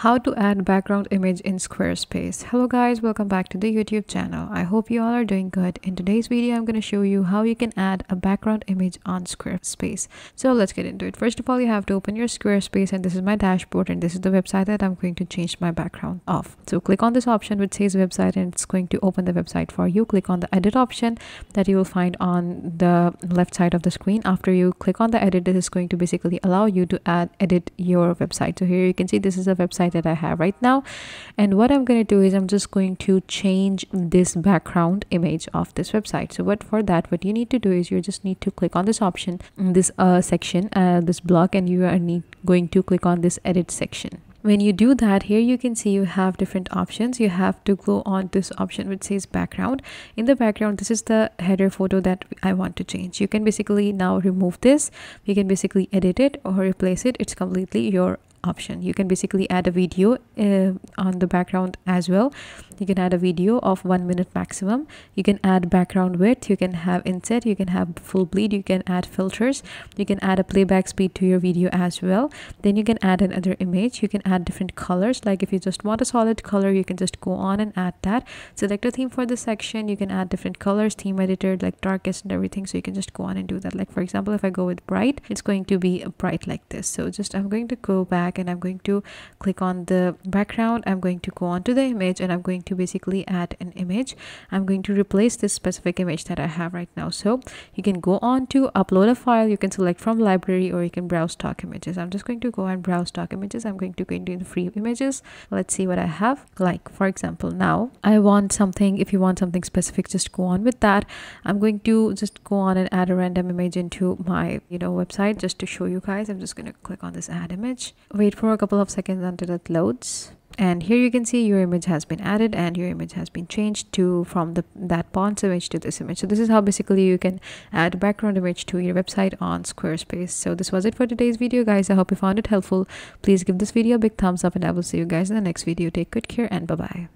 How to add background image in Squarespace. Hello guys, welcome back to the YouTube channel. I hope you all are doing good. In today's video, I'm going to show you how you can add a background image on Squarespace. So let's get into it. First of all, you have to open your Squarespace, and this is my dashboard, and this is the website that I'm going to change my background of. So click on this option which says website, and it's going to open the website for you. Click on the edit option that you will find on the left side of the screen. After you click on the edit, this is going to basically allow you to edit your website. So here you can see this is a website that I have right now, and what I'm going to do is I'm just going to change this background image of this website. So what you need to do is you just need to click on this option, this section, this block, and you are going to click on this edit section. When you do that, here you can see you have different options. You have to go on this option which says background. In the background, this is the header photo that I want to change. You can basically now remove this. You can basically edit it or replace it. It's completely your option. You can basically add a video on the background as well. You can add a video of 1 minute maximum. You can add background width. You can have inset. You can have full bleed. You can add filters. You can add a playback speed to your video as well. Then you can add another image. You can add different colors. Like if you just want a solid color, you can just go on and add that. Select a theme for this section. You can add different colors, theme editor, like darkest and everything. So you can just go on and do that. Like for example, if I go with bright, it's going to be bright like this. So I'm going to go back and I'm going to click on the background. I'm going to go on to the image, and I'm going to basically add an image. I'm going to replace this specific image that I have right now. So you can go on to upload a file. You can select from library, or you can browse stock images. I'm just going to go and browse stock images. I'm going to go into the free images. Let's see what I have. Like for example, now I want something. If you want something specific, just go on with that. I'm going to just go on and add a random image into my website just to show you guys. I'm just going to click on this add image. Wait for a couple of seconds until it loads, and here you can see your image has been added and your image has been changed from that Ponce image to this image. So this is how basically you can add background image to your website on Squarespace. So this was it for today's video, guys. I hope you found it helpful. Please give this video a big thumbs up, and I will see you guys in the next video. Take good care and bye bye.